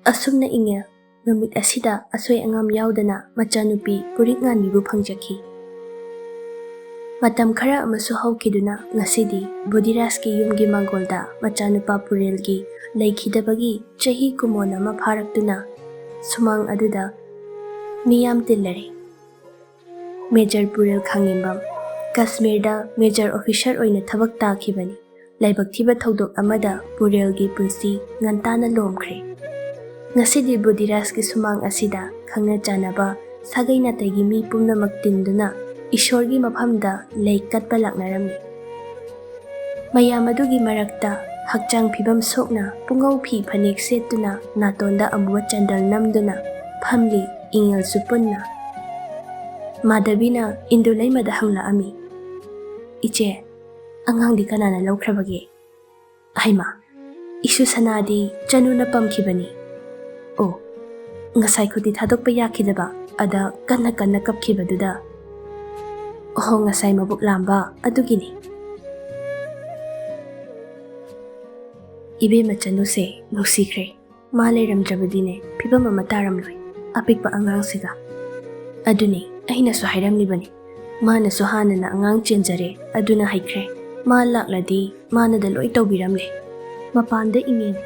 ꯑꯁꯨꯝꯅ ꯏꯉꯦꯜ ꯅꯨꯃꯤꯠ ꯑꯁꯤꯗ ꯑꯁꯣꯏ ꯑꯉꯥꯝ ꯌꯥꯎꯗꯅ ꯃꯆꯥꯅꯨꯄꯤ ꯄꯨꯔꯤꯛ ꯉꯥꯟꯕꯤꯕꯨ ꯐꯪꯖꯈꯤ꯫ ꯃꯇꯝ ꯈꯔ ꯑꯃꯁꯨ ꯍꯧꯈꯤꯗꯨꯅ ꯉꯁꯤꯗꯤ ꯕꯨꯙꯤꯔꯥꯖꯀꯤ ꯌꯨꯝꯒꯤ ꯃꯥꯡꯒꯣꯜꯗ ꯃꯆꯥꯅꯨꯄꯥ ꯄꯨꯔꯦꯜꯒꯤ ꯂꯩꯈꯤꯗꯕꯒꯤ ꯆꯍꯤ ꯀꯨꯃꯣꯟ ꯑꯃ ꯐꯥꯔꯛꯇꯨꯅ ꯁꯨꯃꯥꯡ ꯑꯗꯨꯗ ꯃꯤꯌꯥꯝ ꯇꯤꯜꯂꯔꯦ꯫ ꯃꯦꯖꯔ ꯄꯨꯔꯦꯜ ꯈꯥꯡꯉꯦꯝꯕꯝ ꯀꯁꯃꯤꯔꯗ ꯃꯦꯖꯔ ꯑꯣꯐꯤꯁꯔ ꯑꯣꯏꯅ ꯊꯕꯛ ꯇꯥꯈꯤꯕꯅꯤ꯫ ꯂꯥꯏꯕꯛ ꯊꯤꯕ ꯊꯧꯗꯣꯛ ꯑꯃꯗ ꯄꯨꯔꯦꯜꯒꯤ ꯄꯨꯟꯁꯤ ꯉꯟꯇꯥꯅ ꯂꯣꯝꯈ꯭ꯔꯦ꯫ ꯉꯁꯤꯗꯤ ꯕꯨꯙꯤꯔꯥꯖꯀꯤ ꯁꯨꯃꯥꯡ ꯑꯁꯤꯗ ꯈꯪꯅ ꯆꯥꯟꯅꯕ ꯁꯥꯒꯩ ꯅꯥꯇꯩꯒꯤ ꯃꯤ ꯄꯨꯝꯅꯃꯛ ꯇꯤꯟꯗꯨꯅ ꯏꯁꯣꯔꯒꯤ ꯃꯐꯝꯗ ꯂꯩ ꯀꯠꯄ ꯂꯥꯛꯅꯔꯝꯃꯤ꯫ ꯃꯌꯥꯝ ꯑꯗꯨꯒꯤ ꯃꯔꯛꯇ ꯍꯛꯆꯥꯡ ꯐꯤꯕꯝ ꯁꯣꯛꯅ ꯄꯨꯡꯉꯧ ꯐꯤ ꯐꯅꯦꯛ ꯁꯦꯠꯇꯨꯅ ꯅꯥꯇꯣꯟꯗ ꯑꯃꯨꯕ ꯆꯟꯗꯜ ꯅꯝꯗꯨꯅ ꯐꯝꯂꯤ ꯏꯉꯦꯜꯁꯨ ꯄꯨꯟꯅ꯫ ꯃꯥꯙꯕꯤꯅ ꯏꯟꯗꯨꯂꯩꯃꯗ ꯍꯪꯂꯛꯑꯝꯃꯤ, "ꯏꯆꯦ, ꯑꯉꯥꯡꯗꯤ ꯀꯅꯥꯅ ꯂꯧꯈ꯭ꯔꯕꯒꯦ?" "ꯍꯩꯃꯥ, ꯏꯁꯨ ꯁꯅꯥꯗꯤ ꯆꯅꯨꯅ ꯄꯝꯈꯤꯕꯅꯤ." "ꯑꯣ, ꯉꯁꯥꯏ ꯈꯨꯗꯤ ꯊꯥꯗꯣꯛꯄ ꯌꯥꯈꯤꯗꯕ ꯑꯗ ꯀꯟꯅ ꯀꯟꯅ ꯀꯞꯈꯤꯕꯗꯨꯗ." "ꯑꯣꯍꯣ, ꯉꯁꯥꯏ ꯃꯕꯨꯛ ꯂꯥꯝꯕ ꯑꯗꯨꯒꯤꯅꯤ." ꯏꯕꯦꯝꯃ ꯆꯅꯨꯁꯦ ꯅꯨꯡꯁꯤꯈ꯭ꯔꯦ꯫ ꯃꯥ ꯂꯩꯔꯝꯗ꯭ꯔꯕꯗꯤꯅꯦ ꯐꯤꯕꯝ ꯑꯃ ꯇꯥꯔꯝꯂꯣꯏ ꯑꯄꯤꯛꯄ ꯑꯉꯥꯡꯁꯤꯒ꯫ ꯑꯗꯨꯅꯤ ꯑꯩꯅꯁꯨ ꯍꯥꯏꯔꯝꯂꯤꯕꯅꯤ, ꯃꯥꯅꯁꯨ ꯍꯥꯟꯅꯅ ꯑꯉꯥꯡ ꯆꯦꯟꯖꯔꯦ ꯑꯗꯨꯅ ꯍꯩꯈ꯭ꯔꯦ꯫ ꯃꯥ ꯂꯥꯛꯂꯗꯤ ꯃꯥꯅꯗ ꯂꯣꯏ ꯇꯧꯕꯤꯔꯝꯂꯦ꯫ ꯃꯄꯥꯟꯗ ꯏꯉꯦꯜ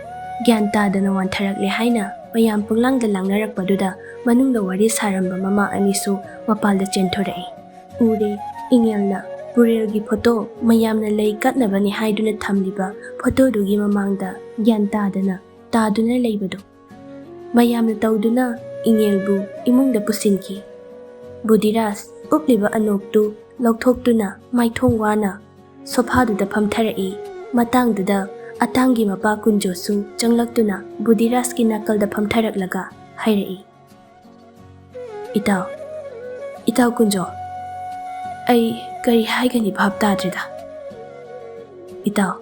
ꯒ꯭ꯌꯥꯟ ꯇꯥꯗꯅ ꯋꯥꯟꯊꯔꯛꯂꯦ ꯍꯥꯏꯅ ꯃꯌꯥꯝ ꯄꯨꯡꯂꯥꯡꯗ ꯂꯥꯡꯅꯔꯛꯄꯗꯨꯗ ꯃꯅꯨꯡꯗ ꯋꯥꯔꯤ ꯁꯥꯔꯝꯕ ꯃꯃꯥ ꯑꯅꯤꯁꯨ ꯃꯄꯥꯟꯗ ꯆꯦꯟꯊꯣꯔꯛꯏ꯫ ꯎꯔꯦ ꯏꯉꯦꯜꯅ ꯄꯨꯔꯦꯜꯒꯤ ꯐꯣꯇꯣ ꯃꯌꯥꯝꯅ ꯂꯩ ꯀꯠꯅꯕꯅꯤ ꯍꯥꯏꯗꯨꯅ ꯊꯝꯂꯤꯕ ꯐꯣꯇꯣꯗꯨꯒꯤ ꯃꯃꯥꯡꯗ ꯒ꯭ꯌꯥꯟ ꯇꯥꯗꯨꯅ ꯂꯩꯕꯗꯣ꯫ ꯃꯌꯥꯝꯅ ꯇꯧꯗꯨꯅ ꯏꯉꯦꯜꯕꯨ ꯏꯃꯨꯡꯗ ꯄꯨꯁꯤꯟꯈꯤ꯫ ꯕꯨꯙꯤꯔꯥꯖ ꯎꯞꯂꯤꯕ ꯑꯅꯣꯛꯇꯨ ꯂꯧꯊꯣꯛꯇꯨꯅ ꯃꯥꯏꯊꯣꯡ ꯋꯥꯅ ꯁꯣꯐꯥꯗꯨꯗ ꯐꯝꯊꯔꯛꯏ꯫ ꯃꯇꯥꯡꯗꯨꯗ ꯑꯇꯥꯡꯒꯤ ꯃꯄꯥ ꯀꯨꯟꯖꯣꯁꯨ ꯆꯪꯂꯛꯇꯨꯅ ꯕꯨꯙꯤꯔꯥꯖꯀꯤ ꯅꯥꯀꯜꯗ ꯐꯝꯊꯔꯛꯂꯒ ꯍꯥꯏꯔꯛꯏ, "ꯏꯇꯥꯎ ꯀꯨꯟꯖꯣ, ꯑꯩ ꯀꯔꯤ ꯍꯥꯏꯒꯅꯤ ꯚꯥꯞ ꯇꯥꯗ꯭ꯔꯦꯗ." "ꯏꯇꯥꯎ,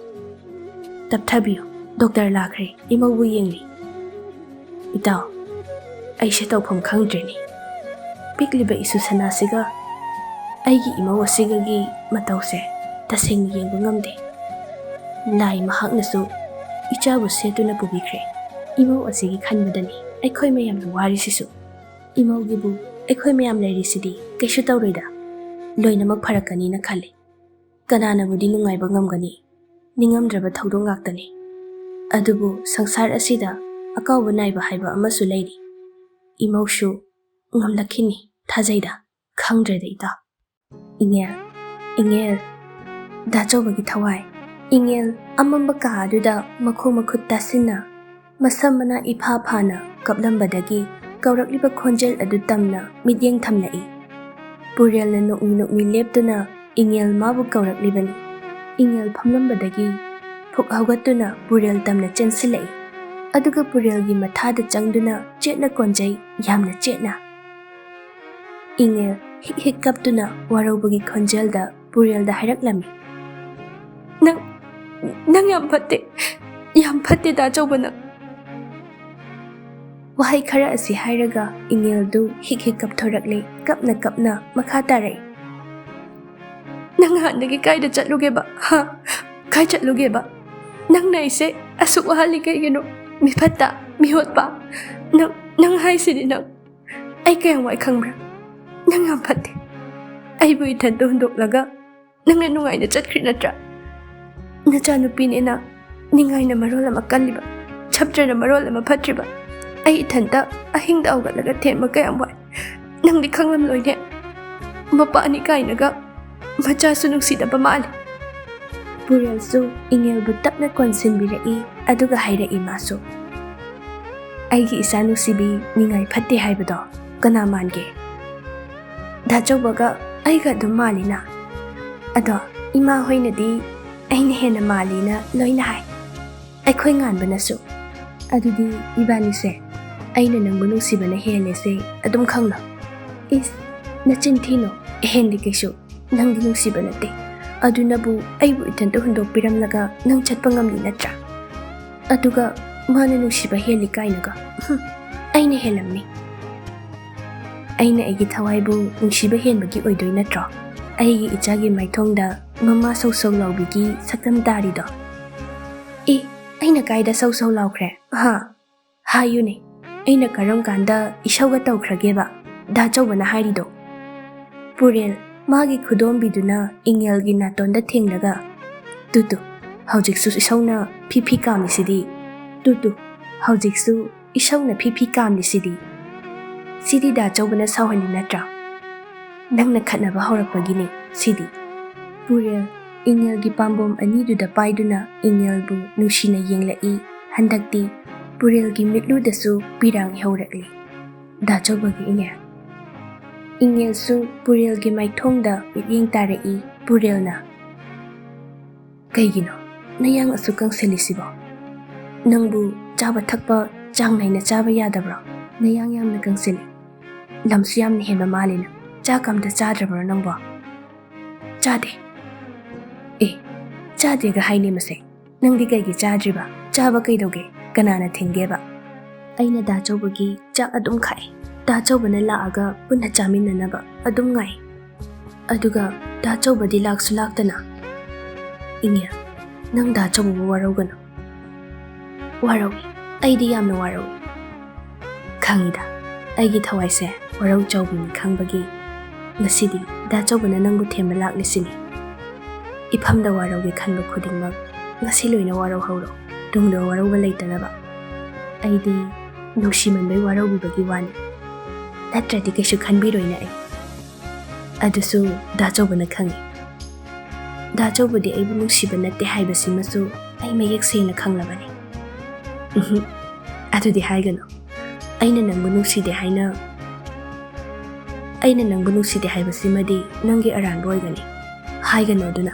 ꯇꯞꯊꯕꯤꯌꯨ, ꯗꯣꯛꯇꯔ ꯂꯥꯛꯈ꯭ꯔꯦ, ꯏꯃꯧꯕꯨ ꯌꯦꯡꯂꯤ." "ꯏꯇꯥꯎ, ꯑꯩꯁꯦ ꯇꯧꯐꯝ ꯈꯪꯗ꯭ꯔꯦꯅꯦ꯫ ꯄꯤꯛꯂꯤꯕ ꯏꯁꯨ ꯁꯅꯥꯁꯤꯒ ꯑꯩꯒꯤ ꯏꯃꯧ ꯑꯁꯤꯒꯒꯤ ꯃꯇꯧꯁꯦ ꯇꯁꯦꯡꯅ ꯌꯦꯡꯕ ꯉꯝꯗꯦ꯫ ꯂꯥꯏ ꯃꯍꯥꯛꯅꯁꯨ ꯏꯆꯥꯕꯨ ꯁꯦꯠꯇꯨꯅ ꯄꯨꯕꯤꯈ꯭ꯔꯦ꯫ ꯏꯃꯧ ꯑꯁꯤꯒꯤ ꯈꯟꯕꯗꯅꯤ ꯑꯩꯈꯣꯏ ꯃꯌꯥꯝꯅ ꯋꯥꯔꯤꯁꯤꯁꯨ꯫ ꯏꯃꯧꯒꯤꯕꯨ ꯑꯩꯈꯣꯏ ꯃꯌꯥꯝ ꯂꯩꯔꯤꯁꯤꯗꯤ ꯀꯩꯁꯨ ꯇꯧꯔꯣꯏꯗ, ꯂꯣꯏꯅꯃꯛ ꯐꯔꯛꯀꯅꯤꯅ ꯈꯜꯂꯤ꯫ ꯀꯅꯥꯅꯕꯨꯗꯤ ꯅꯨꯡꯉꯥꯏꯕ ꯉꯝꯒꯅꯤ, ꯅꯤꯡꯉꯝꯗ꯭ꯔꯕ ꯊꯧꯗꯣꯛ ꯉꯥꯛꯇꯅꯤ꯫ ꯑꯗꯨꯕꯨ ꯁꯪꯁꯥꯔ ꯑꯁꯤꯗ ꯑꯀꯥꯎꯕ ꯅꯥꯏꯕ ꯍꯥꯏꯕ ꯑꯃꯁꯨ ꯂꯩꯔꯤ꯫ ꯏꯃꯧꯁꯨ ꯉꯝꯂꯛꯈꯤꯅꯤ ꯊꯥꯖꯩꯗ, ꯈꯪꯗ꯭ꯔꯦꯗ ꯏꯇꯥꯎ." "ꯏꯉꯦꯜ, ꯗꯥꯆꯧꯕꯒꯤ ꯊꯋꯥꯏ." ꯏꯉꯦꯜ ꯑꯃꯝꯕ ꯀꯥ ꯑꯗꯨꯗ ꯃꯈꯣꯡ ꯃꯈꯨꯠ ꯇꯥꯁꯤꯟꯅ ꯃꯁꯝ ꯃꯅꯥ ꯏꯐꯥ ꯐꯥꯅ ꯀꯞꯂꯝꯕꯗꯒꯤ ꯀꯧꯔꯛꯂꯤꯕ ꯈꯣꯟꯖꯦꯜ ꯑꯗꯨ ꯇꯝꯅ ꯃꯤꯠꯌꯦꯡ ꯊꯝꯂꯛꯏ꯫ ꯄꯨꯔꯦꯜꯅ ꯅꯣꯛꯃꯤ ꯂꯦꯞꯇꯨꯅ ꯏꯉꯦꯜ ꯃꯥꯕꯨ ꯀꯧꯔꯛꯂꯤꯕꯅꯤ꯫ ꯏꯉꯦꯜ ꯐꯝꯂꯝꯕꯗꯒꯤ ꯐꯨꯛ ꯍꯧꯒꯠꯇꯨꯅ ꯄꯨꯔꯦꯜ ꯇꯝꯅ ꯆꯦꯟꯁꯤꯜꯂꯛꯏ꯫ ꯑꯗꯨꯒ ꯄꯨꯔꯦꯜꯒꯤ ꯃꯊꯥꯗ ꯆꯪꯗꯨꯅ ꯆꯦꯠꯅ ꯀꯣꯟꯖꯩ, ꯌꯥꯝꯅ ꯆꯦꯠꯅ꯫ ꯏꯉꯦꯜ ꯍꯤꯛ ꯍꯤꯛ ꯀꯞꯇꯨꯅ ꯋꯥꯔꯧꯕꯒꯤ ꯈꯣꯟꯖꯦꯜꯗ ꯄꯨꯔꯦꯜꯗ ꯍꯥꯏꯔꯛꯂꯝꯃꯤ, "ꯅꯪ ꯌꯥꯝ ꯐꯠꯇꯦ, ꯌꯥꯝ ꯐꯠꯇꯦ ꯗꯥꯆꯧꯕ ꯅꯪ." ꯋꯥꯍꯩ ꯈꯔ ꯑꯁꯤ ꯍꯥꯏꯔꯒ ꯏꯉꯦꯜꯗꯨ ꯍꯤꯛ ꯍꯤꯛ ꯀꯞꯊꯣꯔꯛꯂꯦ꯫ ꯀꯞꯅ ꯀꯞꯅ ꯃꯈꯥ ꯇꯥꯔꯛꯏ, "ꯅꯪ ꯅꯍꯥꯟꯗꯒꯤ ꯀꯥꯏꯗ ꯆꯠꯂꯨꯒꯦꯕ? ꯀꯥꯏ ꯆꯠꯂꯨꯒꯦꯕ? ꯅꯪꯅ ꯑꯩꯁꯦ ꯑꯁꯨꯛ ꯋꯥꯍꯜꯂꯤ ꯀꯩꯒꯤꯅꯣ? ꯃꯤꯐꯠꯇ, ꯃꯤꯑꯣꯠꯄ, ꯅꯪ ꯍꯥꯏꯁꯤꯗꯤ ꯅꯪ ꯑꯩ ꯀꯌꯥꯝ ꯋꯥꯏ ꯈꯪꯕ꯭ꯔꯥ? ꯅꯪ ꯌꯥꯝ ꯐꯠꯇꯦ꯫ ꯑꯩꯕꯨ ꯏꯊꯟꯇ ꯍꯨꯟꯗꯣꯛꯂꯒ ꯅꯪꯅ ꯅꯨꯡꯉꯥꯏꯅ ꯆꯠꯈ꯭ꯔꯤ ꯅꯠꯇ꯭ꯔꯥ? ꯅꯆꯥꯅꯨꯄꯤꯅꯦꯅ ꯅꯤꯡꯉꯥꯏꯅ ꯃꯔꯣꯜ ꯑꯃ ꯀꯜꯂꯤꯕ, ꯁꯞꯇ꯭ꯔꯅ ꯃꯔꯣꯜ ꯑꯃ ꯐꯠꯇ꯭ꯔꯤꯕ, ꯑꯩ ꯏꯊꯟꯇ ꯑꯍꯤꯡꯗ ꯍꯧꯒꯠꯂꯒ ꯊꯦꯝꯕ ꯀꯌꯥꯝ ꯋꯥꯏ, ꯅꯪꯗꯤ ꯈꯪꯂꯝꯂꯣꯏꯅꯦ꯫ ꯃꯄꯥꯅꯤ ꯀꯥꯏꯅꯒ ꯃꯆꯥꯁꯨ ꯅꯨꯡꯁꯤꯗꯕ ꯃꯥꯜꯂꯤ." ꯄꯨꯔꯦꯜꯁꯨ ꯏꯉꯦꯜꯕꯨ ꯇꯞꯅ ꯀꯣꯟꯁꯤꯟꯕꯤꯔꯛꯏ꯫ ꯑꯗꯨꯒ ꯍꯥꯏꯔꯛꯏ ꯃꯥꯁꯨ, "ꯑꯩꯒꯤ ꯏꯆꯥ ꯅꯨꯡꯁꯤꯕꯤ ꯅꯤꯡꯉꯥꯏ ꯐꯠꯇꯦ ꯍꯥꯏꯕꯗꯣ ꯀꯅꯥ ꯃꯥꯟꯒꯦ? ꯗꯥꯆꯧꯕꯒ ꯑꯩꯒ ꯑꯗꯨꯝ ꯃꯥꯜꯂꯤꯅ꯫ ꯑꯗꯣ ꯏꯃꯥ ꯍꯣꯏꯅꯗꯤ ꯑꯩꯅ ꯍꯦꯟꯅ ꯃꯥꯜꯂꯤꯅ ꯂꯣꯏꯅ ꯍꯥꯏ, ꯑꯩꯈꯣꯏ ꯉꯥꯟꯕꯅꯁꯨ꯫ ꯑꯗꯨꯗꯤ ꯏꯕꯥꯅꯤꯁꯦ ꯑꯩꯅ ꯅꯪꯕꯨ ꯅꯨꯡꯁꯤꯕꯅ ꯍꯦꯜꯂꯦꯁꯦ ꯑꯗꯨꯝ ꯈꯪꯅ." "ꯏꯁ, ꯅꯆꯤꯟ ꯊꯤꯅꯣ, ꯍꯦꯟꯗꯤ ꯀꯩꯁꯨ, ꯅꯪꯗꯤ ꯅꯨꯡꯁꯤꯕ ꯅꯠꯇꯦ꯫ ꯑꯗꯨꯅꯕꯨ ꯑꯩꯕꯨ ꯏꯊꯟꯇ ꯍꯨꯟꯗꯣꯛꯄꯤꯔꯝꯂꯒ ꯅꯪ ꯆꯠꯄ ꯉꯝꯂꯤ ꯅꯠꯇ꯭ꯔꯥ? ꯑꯗꯨꯒ ꯃꯥꯅ ꯅꯨꯡꯁꯤꯕ ꯍꯦꯜꯂꯤ ꯀꯥꯏꯅꯒ, ꯑꯩꯅ ꯍꯦꯜꯂꯝꯅꯤ꯫ ꯑꯩꯅ ꯑꯩꯒꯤ ꯊꯋꯥꯏꯕꯨ ꯅꯨꯡꯁꯤꯕ ꯍꯦꯟꯕꯒꯤ ꯑꯣꯏꯗꯣꯏ ꯅꯠꯇ꯭ꯔꯣ ꯑꯩꯒꯤ ꯏꯆꯥꯒꯤ ꯃꯥꯏꯊꯣꯡꯗ ꯃꯃꯥ ꯁꯧ ꯁꯧ ꯂꯥꯎꯕꯤꯒꯤ ꯁꯛꯇꯝ ꯇꯥꯔꯤꯗꯣ?" "ꯑꯩꯅ ꯀꯥꯏꯗ ꯁꯧ ꯁꯧ ꯂꯥꯎꯈ꯭ꯔꯦ? ꯍꯥꯏꯌꯨꯅꯦ, ꯑꯩꯅ ꯀꯔꯝ ꯀꯥꯟꯗ ꯏꯁꯧꯒ ꯇꯧꯈ꯭ꯔꯒꯦꯕ ꯗꯥꯆꯧꯕꯅ ꯍꯥꯏꯔꯤꯗꯣ? ꯄꯨꯔꯦꯜ ꯃꯥꯒꯤ ꯈꯨꯗꯣꯝꯕꯤꯗꯨꯅ ꯏꯉꯦꯜꯒꯤ ꯅꯥꯇꯣꯟꯗ ꯊꯦꯡꯂꯒ ꯇꯨ ꯍꯧꯖꯤꯛꯁꯨ ꯏꯁꯧꯅ ꯐꯤ ꯀꯥꯝꯂꯤꯁꯤꯗꯤ, ꯇꯨ ꯍꯧꯖꯤꯛꯁꯨ ꯏꯁꯧꯅ ꯐꯤ ꯀꯥꯝꯂꯤꯁꯤꯗꯤ, ꯁꯤꯗꯤ ꯗꯥꯆꯧꯕꯅ ꯁꯥꯎꯍꯜꯂꯤ ꯅꯠꯇ꯭ꯔꯥ? ꯅꯪꯅ ꯈꯠꯅꯕ ꯍꯧꯔꯛꯄꯒꯤꯅꯦ ꯁꯤꯗꯤ꯫ ꯄꯨꯔꯦꯜ ꯏꯉꯦꯜꯒꯤ ꯄꯥꯝꯕꯣꯝ ꯑꯅꯤꯗꯨꯗ ꯄꯥꯏꯗꯨꯅ ꯏꯉꯦꯜꯕꯨ ꯅꯨꯡꯁꯤꯅ ꯌꯦꯡꯂꯛꯏ꯫ ꯍꯟꯗꯛꯇꯤ ꯄꯨꯔꯦꯜꯒꯤ ꯃꯤꯠꯂꯨꯗꯁꯨ ꯄꯤꯔꯥꯡ ꯏꯍꯧꯔꯛꯂꯤ꯫ ꯗꯥꯆꯧꯕꯒꯤ ꯏꯉꯦꯜ꯫ ꯏꯉꯦꯜꯁꯨ ꯄꯨꯔꯦꯜꯒꯤ ꯃꯥꯏꯊꯣꯡꯗ ꯃꯤꯠꯌꯦꯡ ꯇꯥꯔꯛꯏ꯫ ꯄꯨꯔꯦꯜꯅ ꯀꯩꯒꯤꯅꯣ ꯅꯌꯥꯡ ꯑꯁꯨꯛ ꯀꯪꯁꯤꯜꯂꯤꯁꯤꯕꯣ? ꯅꯪꯕꯨ ꯆꯥꯕ ꯊꯛꯄ ꯆꯥꯡ ꯅꯥꯏꯅ ꯆꯥꯕ ꯌꯥꯗꯕ꯭ꯔꯣ? ꯅꯌꯥꯡ ꯌꯥꯝꯅ ꯀꯪꯁꯤꯜꯂꯤ, ꯂꯝꯁꯨ ꯌꯥꯝꯅ ꯍꯦꯟꯕ ꯃꯥꯜꯂꯤꯅ꯫ ꯆꯥꯛ ꯑꯝꯇ ꯆꯥꯗ꯭ꯔꯕ꯭ꯔꯣ ꯅꯪꯕꯣ? ꯆꯥꯗꯦ꯫ ꯆꯥꯗꯦꯒ ꯍꯥꯏꯅꯦ ꯃꯁꯦ, ꯅꯪꯗꯤ ꯀꯩꯒꯤ ꯆꯥꯗ꯭ꯔꯤꯕ? ꯆꯥꯕ ꯀꯩꯗꯧꯒꯦ? ꯀꯅꯥꯅ ꯊꯤꯡꯒꯦꯕ? ꯑꯩꯅ ꯗꯥꯆꯧꯕꯒꯤ ꯆꯥꯛ ꯑꯗꯨꯝ ꯈꯥꯛꯑꯦ꯫ ꯗꯥꯆꯧꯕꯅ ꯂꯥꯛꯑꯒ ꯄꯨꯟꯅ ꯆꯥꯃꯤꯟꯅꯅꯕ ꯑꯗꯨꯝ ꯉꯥꯏ꯫ ꯑꯗꯨꯒ ꯗꯥꯆꯧꯕꯗꯤ ꯂꯥꯛꯁꯨ ꯂꯥꯛꯇꯅ꯫ ꯏꯉꯦꯜ, ꯅꯪ ꯗꯥꯆꯧꯕꯕꯨ ꯋꯥꯔꯧꯒꯅꯨ꯫ ꯋꯥꯔꯧꯏ, ꯑꯩꯗꯤ ꯌꯥꯝꯅ ꯋꯥꯔꯧꯏ꯫ ꯈꯪꯏꯗ, ꯑꯩꯒꯤ ꯊꯋꯥꯏꯁꯦ ꯋꯥꯔꯧ ꯆꯥꯎꯕꯤꯅꯤ ꯈꯪꯕꯒꯤ ꯉꯁꯤꯗꯤ ꯗꯥꯆꯧꯕꯅ ꯅꯪꯕꯨ ꯊꯦꯝꯕ ꯂꯥꯛꯂꯤꯁꯤꯅꯤ꯫ ꯏꯐꯝꯗ ꯋꯥꯔꯧꯒꯦ ꯈꯟꯕ ꯈꯨꯗꯤꯡꯃꯛ ꯉꯁꯤ ꯂꯣꯏꯅ ꯋꯥꯔꯧꯍꯧꯔꯣ, ꯇꯨꯡꯗ ꯋꯥꯔꯧꯕ ꯂꯩꯇꯅꯕ꯫ ꯑꯩꯗꯤ ꯅꯨꯡꯁꯤꯃꯟꯕꯩ ꯋꯥꯔꯧꯕꯤꯕꯒꯤ ꯋꯥꯅꯤ, ꯅꯠꯇ꯭ꯔꯗꯤ ꯀꯩꯁꯨ ꯈꯟꯕꯤꯔꯣꯏꯅ ꯑꯩ꯫ ꯑꯗꯨꯁꯨ ꯗꯥꯆꯧꯕꯅ ꯈꯪꯏ꯫ ꯗꯥꯆꯧꯕꯗꯤ ꯑꯩꯕꯨ ꯅꯨꯡꯁꯤꯕ ꯅꯠꯇꯦ ꯍꯥꯏꯕꯁꯤꯃꯁꯨ ꯑꯩ ꯃꯌꯦꯛ ꯁꯦꯡꯅ ꯈꯪꯂꯕꯅꯤ꯫ ꯑꯗꯨꯗꯤ ꯍꯥꯏꯒꯅꯨ꯫ ꯑꯩꯅ ꯅꯪꯕꯨ ꯅꯨꯡꯁꯤꯗꯦ ꯍꯥꯏꯕꯁꯤꯃꯗꯤ ꯅꯪꯒꯤ ꯑꯔꯥꯟꯕ ꯑꯣꯏꯒꯅꯤ꯫ ꯍꯥꯏꯒꯅꯨ ꯑꯗꯨꯅ꯫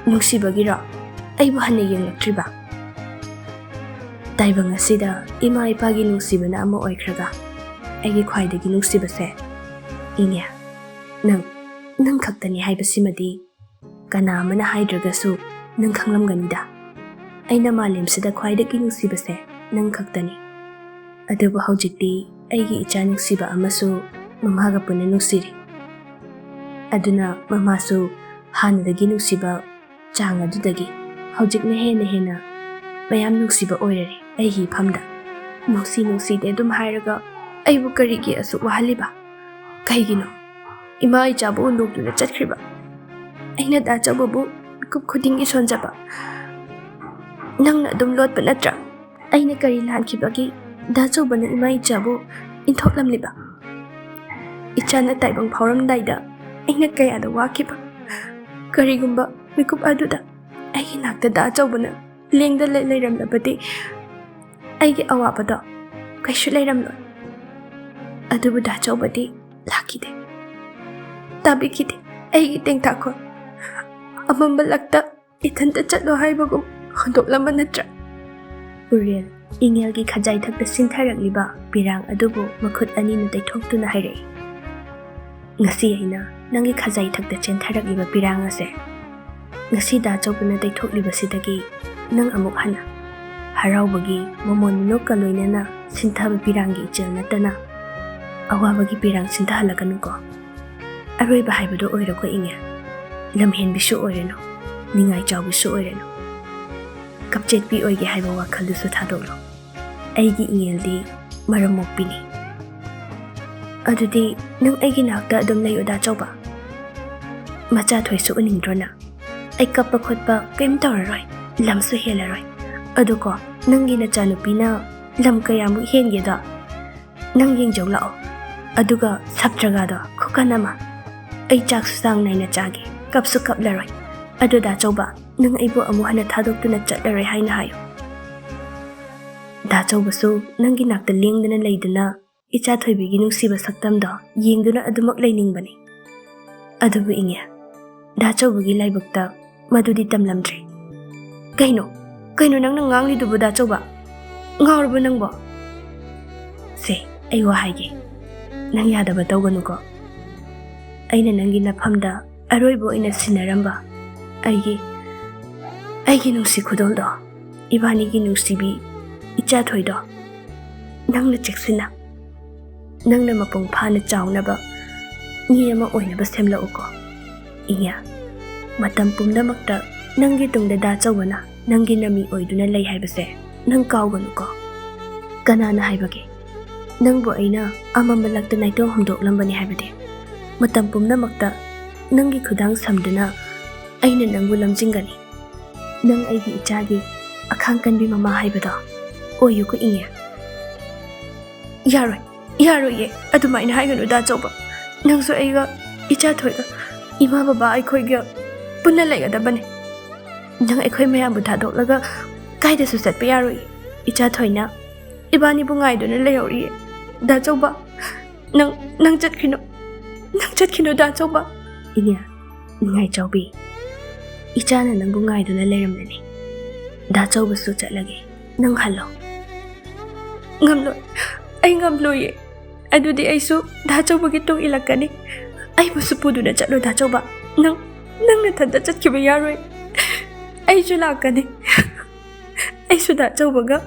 ꯅꯨꯡꯁꯤꯕꯒꯤꯔꯣ ꯑꯩꯕꯨ ꯍꯟꯅ ꯌꯦꯡꯂꯛꯇ꯭ꯔꯤꯕ? ꯇꯥꯏꯕꯪ ꯑꯁꯤꯗ ꯏꯃꯥ ꯏꯄꯥꯒꯤ ꯅꯨꯡꯁꯤꯕꯅ ꯑꯃ ꯑꯣꯏꯈ꯭ꯔꯒ ꯑꯩꯒꯤ ꯈ꯭ꯋꯥꯏꯗꯒꯤ ꯅꯨꯡꯁꯤꯕꯁꯦ ꯏꯉꯦꯜ, ꯅꯪ ꯈꯛꯇꯅꯤ ꯍꯥꯏꯕꯁꯤꯃꯗꯤ ꯀꯅꯥ ꯑꯃꯅ ꯍꯥꯏꯗ꯭ꯔꯒꯁꯨ ꯅꯪ ꯈꯪꯂꯝꯒꯅꯤꯗ꯫ ꯑꯩꯅ ꯃꯥꯂꯦꯝꯁꯤꯗ ꯈ꯭ꯋꯥꯏꯗꯒꯤ ꯅꯨꯡꯁꯤꯕꯁꯦ ꯅꯪ ꯈꯛꯇꯅꯤ꯫ ꯑꯗꯨꯕꯨ ꯍꯧꯖꯤꯛꯇꯤ ꯑꯩꯒꯤ ꯏꯆꯥ ꯅꯨꯡꯁꯤꯕ ꯑꯃꯁꯨ ꯃꯃꯥꯒ ꯄꯨꯟꯅ ꯅꯨꯡꯁꯤꯔꯤ꯫ ꯑꯗꯨꯅ ꯃꯃꯥꯁꯨ ꯍꯥꯟꯅꯗꯒꯤ ꯅꯨꯡꯁꯤꯕ ꯆꯥꯡ ꯑꯗꯨꯗꯒꯤ ꯍꯧꯖꯤꯛꯅ ꯍꯦꯟꯅ ꯃꯌꯥꯝ ꯅꯨꯡꯁꯤꯕ ꯑꯣꯏꯔꯔꯤ ꯑꯩꯒꯤ ꯏꯐꯝꯗ꯫ ꯅꯨꯡꯁꯤꯗꯦ ꯑꯗꯨꯝ ꯍꯥꯏꯔꯒ ꯑꯩꯕꯨ ꯀꯔꯤꯒꯤ ꯑꯁꯨꯛ ꯋꯥꯍꯜꯂꯤꯕ? ꯀꯩꯒꯤꯅꯣ ꯏꯃꯥ ꯏꯆꯥꯕꯨ ꯍꯨꯟꯗꯣꯛꯇꯨꯅ ꯆꯠꯈ꯭ꯔꯤꯕ? ꯑꯩꯅ ꯗꯥꯆꯧꯕꯕꯨ ꯃꯤꯀꯨꯞ ꯈꯨꯗꯤꯡꯒꯤ ꯁꯣꯟꯖꯕ ꯅꯪꯅ ꯑꯗꯨꯝ ꯂꯣꯠꯄ ꯅꯠꯇ꯭ꯔꯥ? ꯑꯩꯅ ꯀꯔꯤ ꯂꯥꯟꯈꯤꯕꯒꯤ ꯗꯥꯆꯧꯕꯅ ꯏꯃꯥ ꯏꯆꯥꯕꯨ ꯏꯟꯊꯣꯛꯂꯝꯂꯤꯕ? ꯏꯆꯥꯅ ꯇꯥꯏꯕꯪ ꯐꯥꯎꯔꯝꯗꯥꯏꯗ ꯑꯩꯅ ꯀꯌꯥꯗ ꯋꯥꯈꯤꯕ? ꯀꯔꯤꯒꯨꯝꯕ ꯃꯤꯀꯨꯞ ꯑꯗꯨꯗ ꯑꯩꯒꯤ ꯅꯥꯛꯇ ꯗꯥꯆꯧꯕꯅ ꯂꯦꯡꯗ ꯂꯩꯔꯝꯂꯕꯗꯤ ꯑꯩꯒꯤ ꯑꯋꯥꯕꯗꯣ ꯀꯩꯁꯨ ꯂꯩꯔꯝꯂꯣꯏ꯫ ꯑꯗꯨꯕꯨ ꯗꯥꯆꯧꯕꯗꯤ ꯂꯥꯛꯈꯤꯗꯦ, ꯇꯥꯕꯤꯈꯤꯗꯦ ꯑꯩꯒꯤ ꯇꯦꯡꯊꯥꯈꯣꯜ꯫ ꯑꯃꯝꯕ ꯂꯛꯇ ꯏꯊꯟꯇ ꯆꯠꯂꯣ ꯍꯥꯏꯕꯒꯨꯝ ꯍꯨꯟꯗꯣꯛꯂꯝꯕ ꯅꯠꯇ꯭ꯔꯥ? ꯄꯨꯔꯦꯜ ꯏꯉꯦꯜꯒꯤ ꯈꯖꯥꯏꯊꯛꯇ ꯁꯤꯟꯊꯔꯛꯂꯤꯕ ꯄꯤꯔꯥꯡ ꯑꯗꯨꯕꯨ ꯃꯈꯨꯠ ꯑꯅꯤꯅ ꯇꯩꯊꯣꯛꯇꯨꯅ ꯍꯥꯏꯔꯛꯏ꯫ ꯉꯁꯤ ꯑꯩꯅ ꯅꯪꯒꯤ ꯈꯖꯥꯏꯊꯛꯇ ꯆꯦꯟꯊꯔꯛꯂꯤꯕ ꯄꯤꯔꯥꯡ ꯑꯁꯦ ꯉꯁꯤ ꯗꯥꯆꯧꯕꯅ ꯇꯩꯊꯣꯛꯂꯤꯕꯁꯤꯗꯒꯤ ꯅꯪ ꯑꯃꯨꯛ ꯍꯟꯅ ꯍꯔꯥꯎꯕꯒꯤ ꯃꯃꯣꯟ ꯃꯤꯅꯣꯛꯀ ꯂꯣꯏꯅꯅ ꯁꯤꯟꯊꯕ ꯄꯤꯔꯥꯡꯒꯤ ꯏꯆꯦꯜ ꯅꯠꯇꯅ ꯑꯋꯥꯕꯒꯤ ꯄꯤꯔꯥꯡ ꯁꯤꯟꯊꯍꯜꯂꯛꯀꯅꯨꯀꯣ꯫ ꯑꯔꯣꯏꯕ ꯍꯥꯏꯕꯗꯣ ꯑꯣꯏꯔꯣꯀꯣ ꯏꯉꯦꯜ꯫ ꯂꯝꯍꯦꯟꯕꯤꯁꯨ ꯑꯣꯏꯔꯅꯨ, ꯅꯤꯡꯉꯥꯏ ꯆꯥꯎꯕꯤꯁꯨ ꯑꯣꯏꯔꯅꯨ, ꯀꯞꯆꯦꯠꯄꯤ ꯑꯣꯏꯒꯦ ꯍꯥꯏꯕ ꯋꯥꯈꯜꯗꯨꯁꯨ ꯊꯥꯗꯣꯛꯂꯣ꯫ ꯑꯩꯒꯤ ꯏꯉꯦꯜꯗꯤ ꯃꯔꯝ ꯃꯣꯛꯄꯤꯅꯤ꯫ ꯑꯗꯨꯗꯤ ꯅꯪ ꯑꯩꯒꯤ ꯅꯥꯛꯇ ꯑꯗꯨꯝ ꯂꯩꯌꯨ ꯗꯥꯆꯧꯕ꯫ ꯃꯆꯥ ꯊꯣꯏꯁꯨ ꯎꯅꯤꯡꯗ꯭ꯔꯣ ꯅꯪ? ꯑꯩ ꯀꯞꯄ ꯈꯣꯠꯄ ꯀꯩꯝ ꯇꯧꯔꯔꯣꯏ, ꯂꯝꯁꯨ ꯍꯦꯜꯂꯔꯣꯏ꯫ ꯑꯗꯨꯀꯣ ꯅꯪꯒꯤ ꯅꯆꯥꯅꯨꯄꯤꯅ ꯂꯝ ꯀꯌꯥꯃꯨꯛ ꯍꯦꯟꯒꯦꯗꯣ ꯅꯪ ꯌꯦꯡꯖꯧ ꯂꯥꯛꯑꯣ꯫ ꯑꯗꯨꯒ ꯁꯞꯇ꯭ꯔꯒꯥꯗꯣ ꯈꯨꯀꯟ ꯑꯃ꯫ ꯑꯩ ꯆꯥꯛꯁꯨ ꯆꯥꯡ ナꯏꯅ ꯆꯥꯒꯦ, ꯀꯞꯁꯨ ꯀꯞꯂꯔꯣꯏ꯫ ꯑꯗꯨ ꯗꯥꯆꯧꯕ, ꯅꯪ ꯑꯩꯕꯨ ꯑꯃꯨꯛ ꯍꯟꯅ ꯊꯥꯗꯣꯛꯇꯨꯅ ꯆꯠꯂꯔꯣꯏ ꯍꯥꯏꯅ ꯍꯥꯏꯌꯨ꯫ ꯗꯥꯆꯧꯕꯁꯨ ꯅꯪꯒꯤ ꯅꯥꯛꯇ ꯂꯦꯡꯗꯅ ꯂꯩꯗꯨꯅ ꯏꯆꯥ ꯊꯣꯏꯕꯤꯒꯤ ꯅꯨꯡꯁꯤꯕ ꯁꯛꯇꯝꯗꯣ ꯌꯦꯡꯗꯨꯅ ꯑꯗꯨꯃꯛ ꯂꯩꯅꯤꯡꯕꯅꯤ꯫ ꯑꯗꯨꯕꯨ ꯏꯉꯦꯜ, ꯗꯥꯆꯧꯕꯒꯤ ꯂꯥꯏꯕꯛꯇ ꯃꯗꯨꯗꯤ ꯇꯝꯂꯝꯗ꯭ꯔꯤ꯫ ꯀꯩꯅꯣ ꯅꯪꯅ ꯉꯥꯡꯂꯤꯗꯨꯕꯨ ꯗꯥꯆꯧꯕ? ꯉꯥꯎꯔꯕ ꯅꯪꯕꯣ? ꯁꯦ ꯑꯩ ꯋꯥ ꯍꯥꯏꯒꯦ, ꯅꯪ ꯌꯥꯗꯕ ꯇꯧꯒꯅꯨꯀꯣ꯫ ꯑꯩꯅ ꯅꯪꯒꯤ ꯅꯐꯝꯗ ꯑꯔꯣꯏꯕ ꯑꯣꯏꯅ ꯁꯤꯟꯅꯔꯝꯕ ꯑꯩꯒꯤ ꯅꯨꯡꯁꯤ ꯈꯨꯗꯣꯜꯗꯣ, ꯏꯕꯥꯅꯤꯒꯤ ꯅꯨꯡꯁꯤꯕꯤ ꯏꯆꯥ ꯊꯣꯏꯗꯣ ꯅꯪꯅ ꯆꯦꯛꯁꯤꯟꯅ, ꯅꯪꯅ ꯃꯄꯨꯡ ꯐꯥꯅ ꯆꯥꯎꯅꯕ ꯃꯤ ꯑꯃ ꯑꯣꯏꯅꯕ ꯁꯦꯝꯂꯛꯎꯀꯣ ꯏꯉꯦꯜ꯫ ꯃꯇꯝ ꯄꯨꯝꯅꯃꯛꯇ ꯅꯪꯒꯤ ꯇꯨꯡꯗ ꯗꯥꯆꯧꯕꯅ ꯅꯪꯒꯤ ꯅꯃꯤ ꯑꯣꯏꯗꯨꯅ ꯂꯩ ꯍꯥꯏꯕꯁꯦ ꯅꯪ ꯀꯥꯎꯒꯅꯨꯀꯣ꯫ Kanana haibage? Nangbu aina amambalakta naitong humdoklambani haibade. Matam pumnamakta nangi khudang samduna aina nangbu lamjingani. Nang aigi ichagi akhang kanbi mama haibado. Oyu ko inge. Yaroi ye. Adumaina haiganu da choba. Nangso aiga icha thoiga ima baba aikhoiga punna laigadabane. Nang aikhoi mayambu thadoklaga kaida su satpa yaroi. Icha thoina ibani bu ngaiduna layori. Da choba. Nang chatkino da choba. Inya ngai chawbi. Ichana nangbu ngaiduna layramnani. Da choba su chatlage. Nang halo. Ngamloi. Adudi aisu da choba gitung ilakani. Ai bu supudu na chatlo da choba. Nang nathanda chatkiba yaroi. Aisu lakani. Aisu da choba ga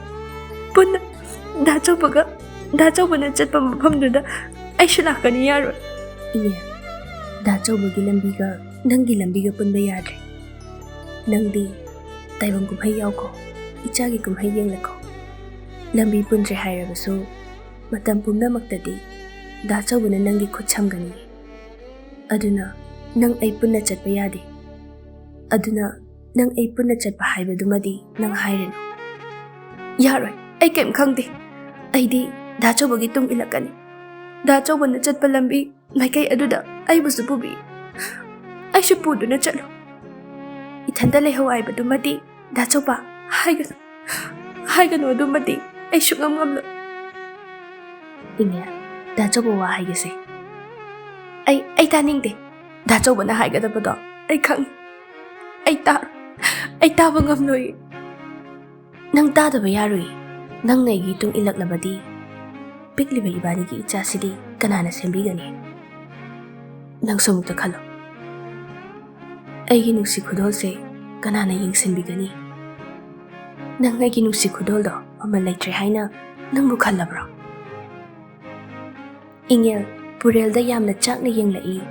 punna da choba na chatpa mafamduda aisu lakani yaroi. Inya da choba gi lambiga nangi lambiga punba yadre. Nangdi taibang kumhai yauko. Ichagi kumhai yenglako. Lambi punre hairabasu matam pumnamakta da choba na nangi khutchamgani. Aduna nang ai punna chatpa yade. Aduna nang ai punna chatpa haibadumadi nang haireno. Yaroi, ai kem khangde. Aidi da choba gi tung ilakani. Da choba na chatpa lambi maikai aduda ai busu pubi. Ai shupudu na chatlo. Ithanda leho aibadumadi da choba haigano adumadi ai shugamgamlo. Inya da choba wa haigase. Ai taningde. Da choba na haigadabado. Ai khang. Ai taba ngamloi. Nang tadaba yaroi. Nang naigi tung ilaklabadi. Pikliba ibani gi icha sidi kanana sembigani. Nang sumukta khalo. Aigi nuksi khudolse kanana yengsenbigani. Nang aigi nuksi khudoldo aman laitre haina nangbu khallabro. Ingel Purelda yamna chakna yenglai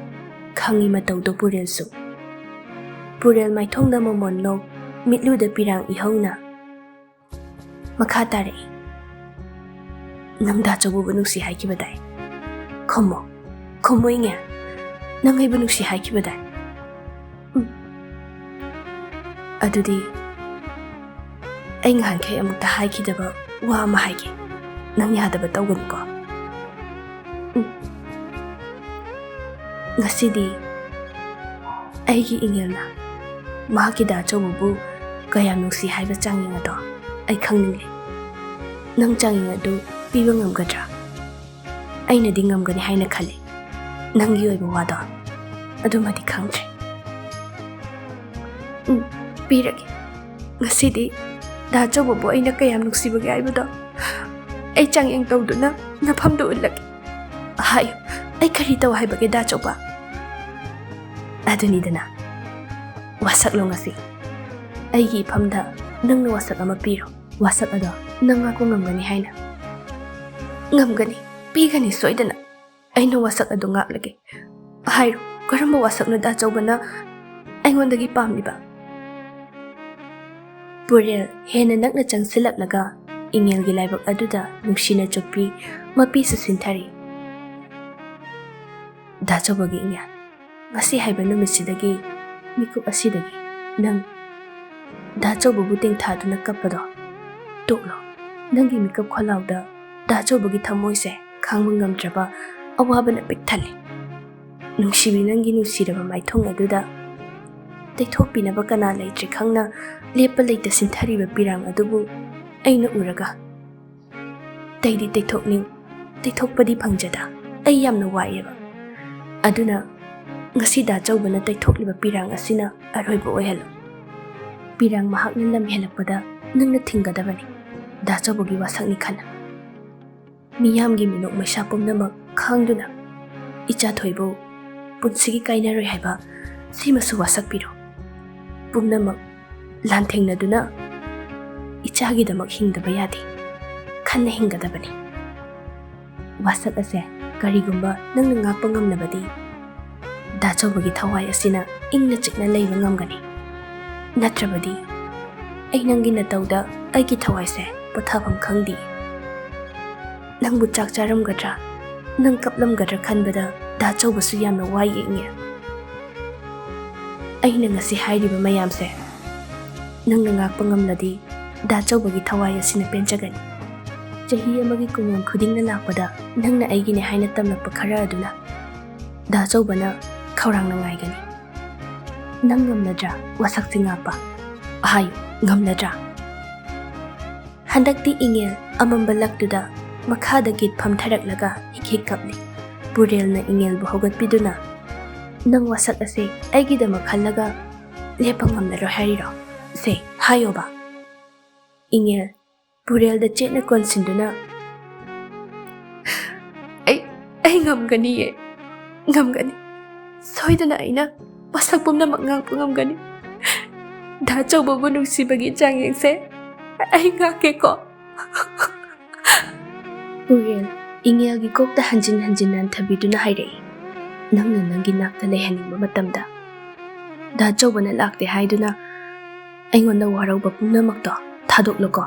khangi matawdo Purelsu. Purel maithongda mamonlo mitluda pirang ihongna. Makha tare. Nang da chobu nuksi haikibadai. Khomo inge. Nang ai nuksi haikibadai. Adudi ai ngahankhai amukta haikidaba wa ama haike. Nang yadaba tawgani ko. Ngasidi aigi ingelna mahaki da chobu kayam nuksi haiba changing ado ai khangningle. Nang changing ado piba ngamgadra. Aina di ngamgani haina khale. Nang gi oiba wado adumadi khangtre. Pirage. Ngasidi da chobu aina kayam nuksi bagi aibado ai changing tawduna nafamdo ulagi. Hayo ai kari taw haibage da choba. Aduni dana wasak lo ngasi aigi phamda nangna wasak ama piro. Wasak ado nang ako ngamgani haina. Ngamgani pigani soidana aina wasak ado ngaklage. Hairo karamba wasak na da chobana aingondagi pamliba. Purel hena nakna changsilaklaga ingel gi laibak aduda nuksina choppi mapi su sinthari. Da chobagi inya ngasi haiba numisidagi mikup asidagi nang da chobu buteng thaduna kapado toklo nangi mikup kholauda da chobagi thamoise khangbu ngamdraba awabana pikthali. Nungsibi nangi nusiraba maithong aduda teithopinaba kana leitre khangna lepa leita sinthariba pirang adubu aina uraga teidi teithokpadi phangjada ai yamna waieba. Aduna ngasi da chobana teithokliba pirang asina aroiba oihalo. Pirang mahakna lam helakpada nangna thingadabani da chobagi wasakni khana. Miyamgi minok maisa pumnamak khangduna icha thoibo punsigi kainaroi haiba simasu wasak piro. Pumnamak lanthengnaduna ichagi damak hingdaba yadi khanna hingadabani. Wasak ase karigumba nangna ngakpa ngamnabadi da chobagi thawai asina ingna chikna leiba ngamgani. Natrabadi ai nangi natawda aigi thawaise pothafam khangdi. Nangbu chak charamgadra, nang kaplamgadra khanbada dachaubasu yamna wai Ingel. Aina ngasi hairiba mayamse nangna ngakpa ngamladi dachawbagi thawai asina penchagani. Chahi amagi kumam khudingna lakpada nangna aigine haina tamlakpa khara aduna dachawbana khawrangna ngaigani. Nang ngamladra wasakti ngakpa ahayu ngamladra. Handakti Ingel amamba laktuda makhada git phamtharaklaga hik kapli. Burelna Ingelbu hogatpiduna nang wasak ase aigidama khallaga lepang ngamnaro hariro se hayoba. Ingel Burelda chetna konsinduna ai ngamgani ye ngamgani soidana aina wasak pumna mangangpu ngamgani dachawbabu nungsibagi changyengse ai ngake ko. Burel Ingelgi kokta hanjin nan thabiduna hairei nangna nangi nakta lehaningba matamda dachawbana lakte haiduna aingonda warauba pumnamakto thadokluko.